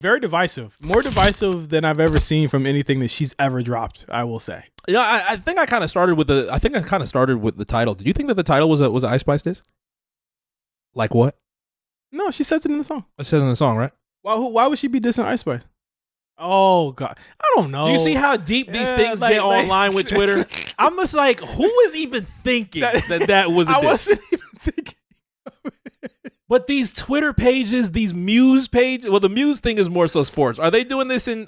Very divisive. More divisive than I've ever seen from anything that she's ever dropped, I will say. Yeah, I think I kind of started with the title. Did you think that the title was an Ice Spice diss? Like what? No, she says it in the song. It says in the song, right? Why would she be dissing Ice Spice? Oh God, I don't know. Do you see how deep these things get online with Twitter? I'm just like, who was even thinking that was a diss? I wasn't even thinking. But these Twitter pages, these Muse pages, well, the Muse thing is more so sports. Are they doing this in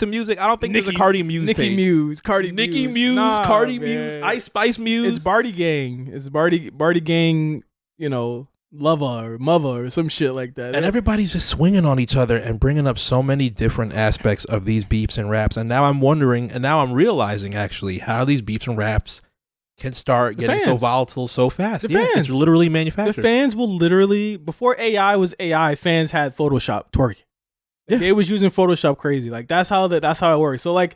music? I don't think there's a Cardi Muse page. Nicki Muse, Cardi Nicki Muse, nah, Cardi man. Muse, Ice Spice Muse. It's Barty Gang. It's Barty Gang, lover or mother or some shit like that. And everybody's just swinging on each other and bringing up so many different aspects of these beefs and raps. And now I'm wondering, and now I'm realizing actually how these beefs and raps can start getting so volatile so fast. It's literally manufactured. The fans will literally, before AI was AI, fans had Photoshop twerking. Yeah. They was using Photoshop crazy. Like that's how it works. So like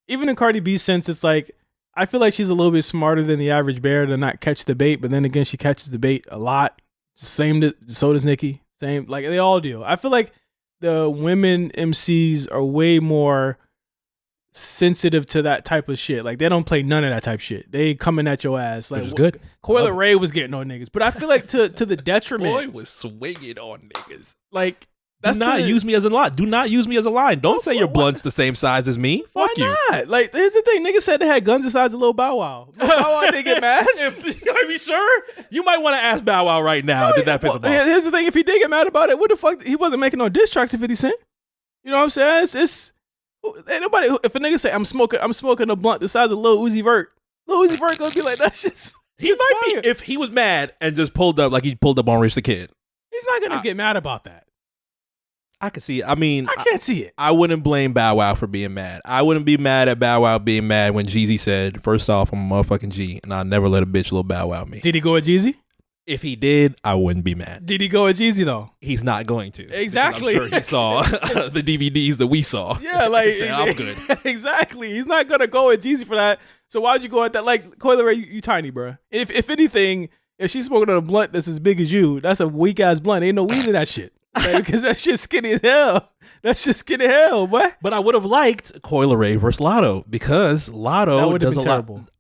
even in Cardi B's sense, it's like I feel like she's a little bit smarter than the average bear to not catch the bait, but then again she catches the bait a lot. So does Nicki. Same, like they all do. I feel like the women MCs are way more sensitive to that type of shit. Like they don't play none of that type of shit. They coming at your ass. Like, which is good. Coyle Ray was getting on niggas, but I feel like to the detriment. Boy was swinging on niggas. Like do not use me as a line. Do not use me as a line. Don't say your blunt's the same size as me. Fuck you. Why not? Like here's the thing. Niggas said they had guns the size of Lil Bow Wow. Lil Bow Wow didn't get mad. Are you sure? You might want to ask Bow Wow right now. Did that piss him off? Here's the thing. If he did get mad about it, what the fuck? He wasn't making no diss tracks to 50 Cent. You know what I'm saying? It's ain't nobody. If a nigga say I'm smoking a blunt the size of Lil Uzi Vert gonna be like that shit. He might be if he was mad and just pulled up like he pulled up on Rich the Kid. He's not gonna get mad about that. I can see it. I mean, I can't see it. I wouldn't blame Bow Wow for being mad. I wouldn't be mad at Bow Wow being mad when Jeezy said, "First off, I'm a motherfucking G, and I'll never let a bitch Lil Bow Wow me." Did he go at Jeezy? If he did, I wouldn't be mad. Did he go at Jeezy though? He's not going to. Exactly. I'm sure he saw the DVDs that we saw. Yeah, like said, I'm good. Exactly. He's not gonna go at Jeezy for that. So why'd you go at that? Like Coyle Ray, you tiny, bro. If anything, if she's smoking on a blunt that's as big as you, that's a weak ass blunt. Ain't no weed in that shit. Because that shit's skinny as hell. That's just skinny as hell, boy. But I would have liked Coyle Ray versus Lotto because Lotto does a terrible. lot.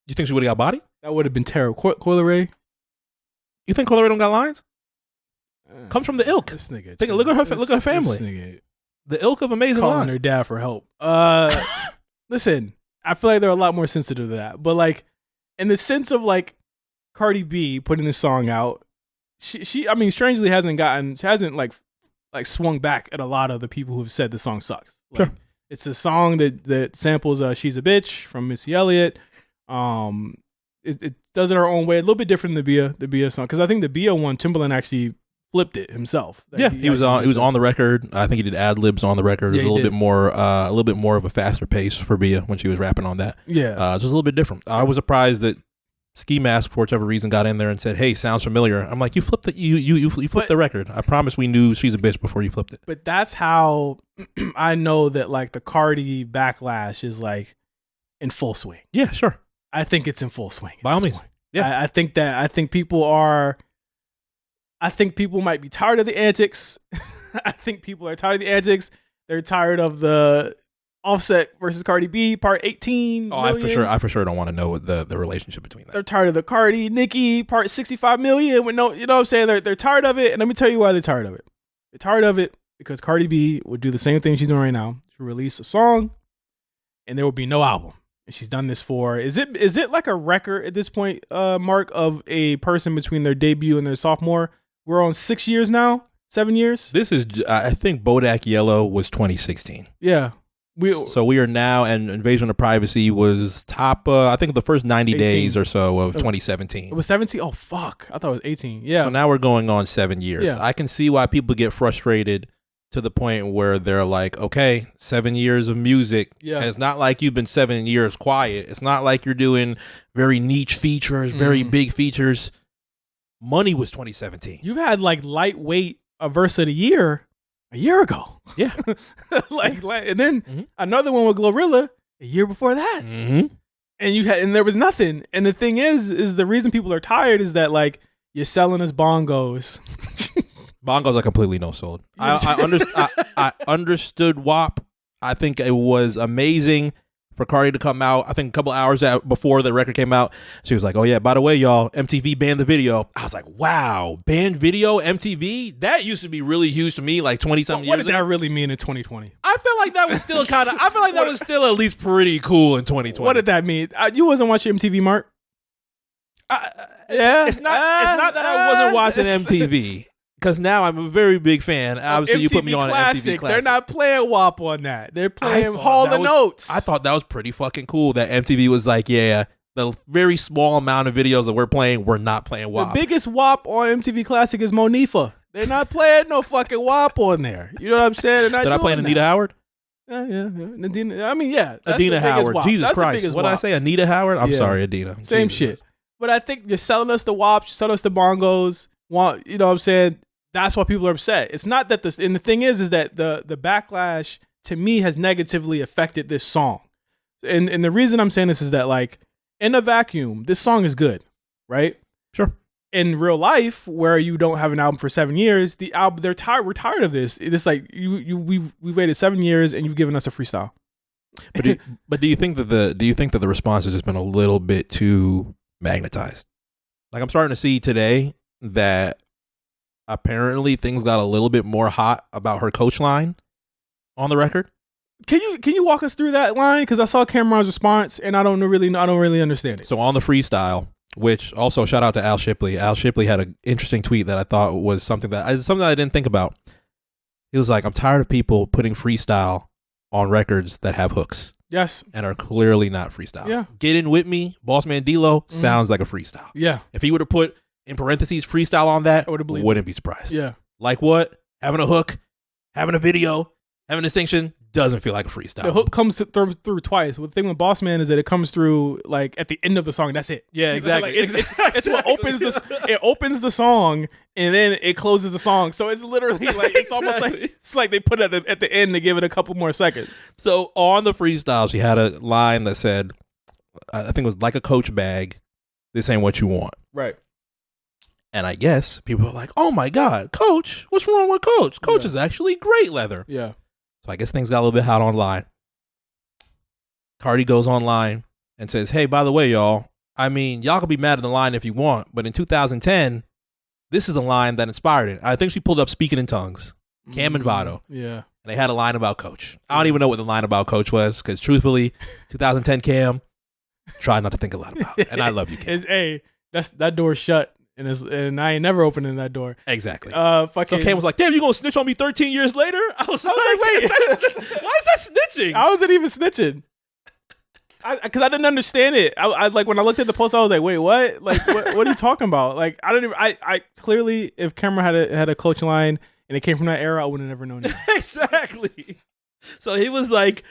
You think she would have got body? That would have been terrible. Coyle Ray. You think Coyle Ray don't got lines? Comes from the ilk. This nigga. Look at her family. This nigga the ilk of amazing calling lines. her dad for help. Listen, I feel like they're a lot more sensitive to that. But like, in the sense of like Cardi B putting this song out, she I mean, strangely hasn't like swung back at a lot of the people who have said the song sucks. Like, sure. It's a song that samples "She's a Bitch" from Missy Elliott. It does it our own way, a little bit different than the Bia song, because I think the Bia one, Timbaland actually flipped it himself. Yeah, he was on the record. I think he did ad libs on the record. It was a little bit more of a faster pace for Bia when she was rapping on that. Yeah, just a little bit different. I was surprised that Ski Mask, for whichever reason, got in there and said, "Hey, sounds familiar." I'm like, you flipped it. You flipped the record. I promise we knew She's a Bitch before you flipped it. But that's how I know that like the Cardi backlash is like in full swing. Yeah, sure. I think it's in full swing. By all means. Yeah. I think people might be tired of the antics. I think people are tired of the antics. They're tired of the Offset versus Cardi B part 18 Oh, million. I for sure don't want to know the relationship between that. They're tired of the Cardi, Nicki part 65 million with no, you know what I'm saying? They're tired of it. And let me tell you why they're tired of it. They're tired of it because Cardi B would do the same thing she's doing right now. She'll release a song and there will be no album. And she's done this for, is it like a record at this point, Mark, of a person between their debut and their sophomore? We're on 6 years now, 7 years. This is, I think Bodak Yellow was 2016. Yeah. So we are now, and Invasion of Privacy was top, I think the first 90 18. days or so of 2017. It was 17? Oh, fuck. I thought it was 18. Yeah. So now we're going on 7 years. Yeah. I can see why people get frustrated to the point where they're like, okay, 7 years of music. Yeah. And it's not like you've been 7 years quiet. It's not like you're doing very niche features, very big features. Money was 2017. You've had like lightweight a verse of the year a year ago. Yeah. like, and then another one with Glorilla a year before that. Mm-hmm. And there was nothing. And the thing is the reason people are tired is that like you're selling us bongos. Bongos, I completely no sold. I understood WAP. I think it was amazing for Cardi to come out. I think a couple hours before the record came out, she was like, "Oh yeah, by the way, y'all, MTV banned the video." I was like, "Wow, banned video, MTV? That used to be really huge to me, like 20-something years ago." What did that really mean in 2020? I feel like that was still kind of. I feel like that was still at least pretty cool in 2020. What did that mean? You wasn't watching MTV, Mark? Yeah, it's not that I wasn't watching MTV. Because now I'm a very big fan. Obviously, you put me on Classic. MTV Classic. They're not playing WAP on that. They're playing Hall & Oates. I thought that was pretty fucking cool that MTV was like, yeah, the very small amount of videos that we're playing, we're not playing WAP. The biggest WAP on MTV Classic is Monifa. They're not playing no fucking WAP on there. You know what I'm saying? They're not playing Anita Howard? Yeah. Adina, I mean, yeah. Adina Howard. Jesus Christ. What did I say? Anita Howard? I'm sorry, Adina. Same shit. But I think you're selling us the WAP, you're selling us the bongos. You know what I'm saying? That's why people are upset. It's not that this, and the thing is that the backlash to me has negatively affected this song. And the reason I'm saying this is that, like, in a vacuum, this song is good, right? Sure. In real life, where you don't have an album for 7 years, the album, they're tired. We're tired of this. It's like we've waited 7 years and you've given us a freestyle. But do you think that the response has just been a little bit too magnetized? Like, I'm starting to see today that apparently things got a little bit more hot about her coach line on the record. Can you walk us through that line? Because I saw Cameron's response and I don't really understand it. So on the freestyle, which also shout out to Al Shipley. Al Shipley had an interesting tweet that I thought was something that I didn't think about. He was like, "I'm tired of people putting freestyle on records that have hooks." Yes. And are clearly not freestyles. Yeah. Get In With Me, Boss Man D-Lo sounds like a freestyle. Yeah. If he would have put in parentheses freestyle on that, I wouldn't be surprised. Yeah. Like what? Having a hook, having a video, having a distinction doesn't feel like a freestyle. The hook comes through twice. Well, the thing with Boss Man is that it comes through like at the end of the song. That's it. Yeah, exactly. Like, it's what opens this. It opens the song and then it closes the song. So it's literally like it's almost like they put it at the end to give it a couple more seconds. So on the freestyle, she had a line that said, I think it was like a Coach bag. This ain't what you want. Right. And I guess people are like, "Oh my God, Coach! What's wrong with Coach? Coach is actually great leather." Yeah. So I guess things got a little bit hot online. Cardi goes online and says, "Hey, by the way, y'all, I mean, y'all can be mad at the line if you want, but in 2010, this is the line that inspired it." I think she pulled up Speaking in Tongues, Cam and Vado. Yeah. And they had a line about Coach. I don't even know what the line about Coach was, because truthfully, 2010 Cam, try not to think a lot about it. And I love you, Cam. That door's shut. And I ain't never opening that door. Exactly. So Cam was like, "Damn, you gonna snitch on me 13 years later?" I was like, "Wait, why is that snitching?" I wasn't even snitching. Because I didn't understand it. I like when I looked at the post, I was like, "Wait, what? Like, what are you talking about?" Like, I didn't. I clearly, if Cameron had a coach line and it came from that era, I would have never known it. Exactly. So he was like,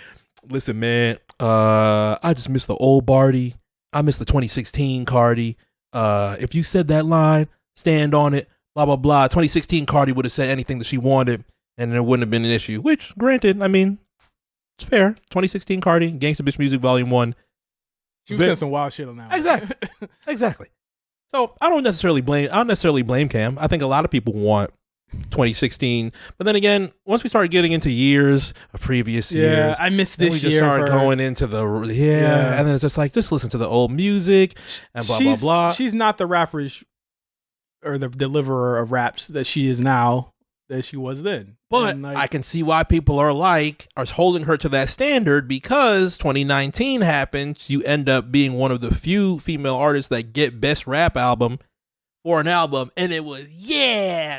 "Listen, man, I just miss the old Barty. I miss the 2016 Cardi. If you said that line, stand on it, blah, blah, blah." 2016 Cardi would have said anything that she wanted and there wouldn't have been an issue, which granted, I mean, it's fair. 2016 Cardi, Gangsta Bitch Music Volume 1. She was saying some wild shit on that one. Exactly. So I don't necessarily blame Cam. I think a lot of people want 2016, but then again, once we started getting into years of previous years, I missed this year. We just started going into the and then it's just like, just listen to the old music and blah blah blah. She's not the rapper or the deliverer of raps that she is now, that she was then. But like, I can see why people are holding her to that standard, because 2019 happened. You end up being one of the few female artists that get Best Rap Album for an album, and it was,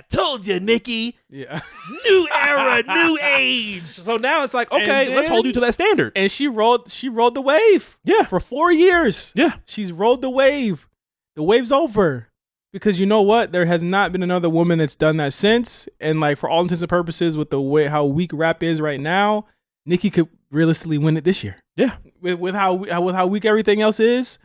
told you, Nicki. Yeah. New era, new age. So now it's like, okay, let's hold you to that standard. And she rode the wave. Yeah. For 4 years. Yeah. She's rode the wave. The wave's over. Because you know what? There has not been another woman that's done that since. And like, for all intents and purposes, with the way how weak rap is right now, Nicki could realistically win it this year. Yeah. With how weak everything else is,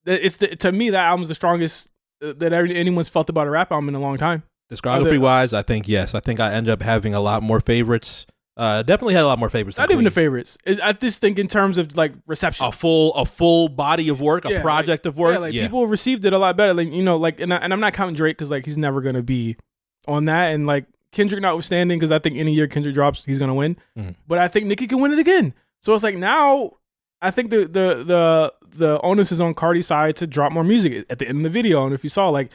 to me, that album's the strongest that anyone's felt about a rap album in a long time. Discography wise, I think yes. I think I end up having a lot more favorites. Definitely had a lot more favorites. Not even the favorites. I just think in terms of like reception, a full body of work, a project of work. Yeah, people received it a lot better. Like, you know, like, and I'm not counting Drake, because like he's never gonna be on that, and like Kendrick notwithstanding, because I think any year Kendrick drops, he's gonna win. But I think Nicki can win it again. So it's like now I think the onus is on Cardi's side to drop more music at the end of the video. And if you saw like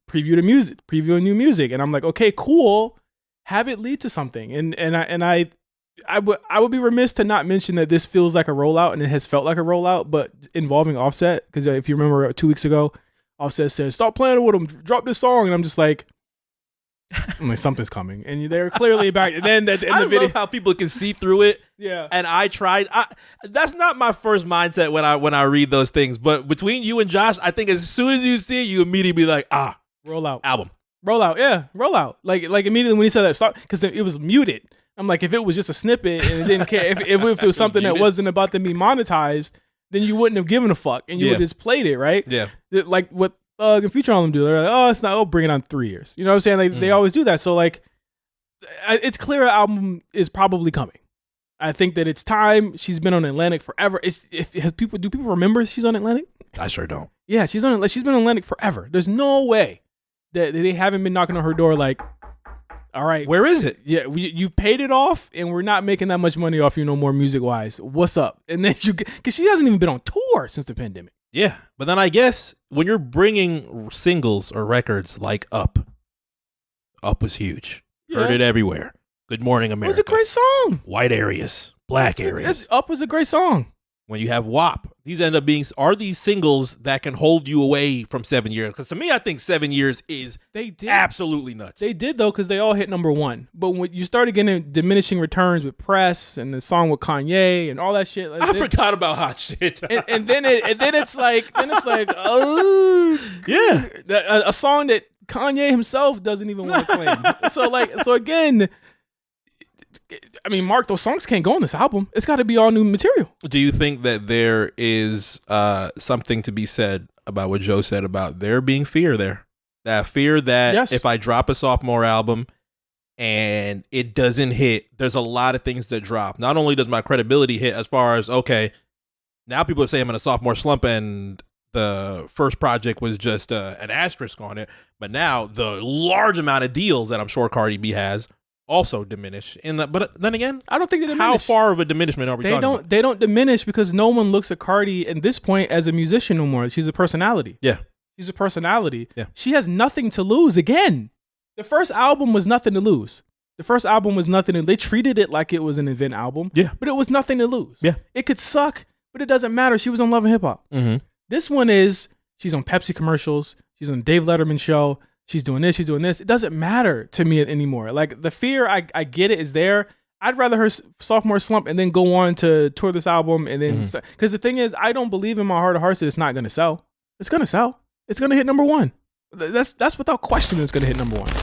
preview new music, and I'm like, okay, cool, have it lead to something. And I would be remiss to not mention that this feels like a rollout, and it has felt like a rollout, but involving Offset. Because if you remember 2 weeks ago, Offset said, "Stop playing with him, drop this song," and I'm like, something's coming, and they're clearly back. And then at the end of the video, love how people can see through it. Yeah, and that's not my first mindset when I read those things. But between you and Josh, I think as soon as you see it, you immediately be like, rollout album, rollout, yeah, rollout. Like immediately when he said that, start, because it was muted. I'm like, if it was just a snippet and it didn't care, if it was something that wasn't about to be monetized, then you wouldn't have given a fuck, and you would have just played it, right? Yeah, like what Thug and Future on them do. They're like, oh, it's not. Oh, bring it on 3 years. You know what I'm saying? Like they always do that. So like, it's clear an album is probably coming. I think that it's time. She's been on Atlantic forever. Do people remember she's on Atlantic? I sure don't. Yeah, she's been on Atlantic forever. There's no way that they haven't been knocking on her door like, all right, where is it? Yeah, you've paid it off, and we're not making that much money off you no more music wise. What's up? And then because she hasn't even been on tour since the pandemic. Yeah, but then I guess when you're bringing singles or records like Up was huge. Yeah. Heard it everywhere. Good Morning America. It was a great song. White areas, black areas. Up was a great song. When you have WAP, these end up being, are these singles that can hold you away from 7 years? Because to me, I think 7 years is absolutely nuts. They did, though, because they all hit #1. But when you started getting diminishing returns with Press and the song with Kanye and all that shit. Like, I forgot about Hot Shit. and then it's like, oh. Yeah. A song that Kanye himself doesn't even want to claim. So again, I mean, Mark, those songs can't go on this album. It's got to be all new material. Do you think that there is something to be said about what Joe said about there being fear there? That fear that if I drop a sophomore album and it doesn't hit, there's a lot of things that drop. Not only does my credibility hit as far as, okay, now people are saying I'm in a sophomore slump and the first project was just an asterisk on it, but now the large amount of deals that I'm sure Cardi B has also diminish. But then again, I don't think they diminish. How far of a diminishment are we talking about? They don't diminish because no one looks at Cardi at this point as a musician no more. She's a personality. Yeah. She's a personality. Yeah. She has nothing to lose again. The first album was nothing to lose. They treated it like it was an event album. Yeah. But it was nothing to lose. Yeah. It could suck, but it doesn't matter. She was on Love and Hip Hop. Mm-hmm. This one she's on Pepsi commercials. She's on Dave Letterman show. She's doing this, she's doing this. It doesn't matter to me anymore. Like the fear, I get it, is there. I'd rather her sophomore slump and then go on to tour this album and then, because the thing is, I don't believe in my heart of hearts that it's not going to sell. It's going to sell. It's going to hit #1. That's without question it's going to hit #1.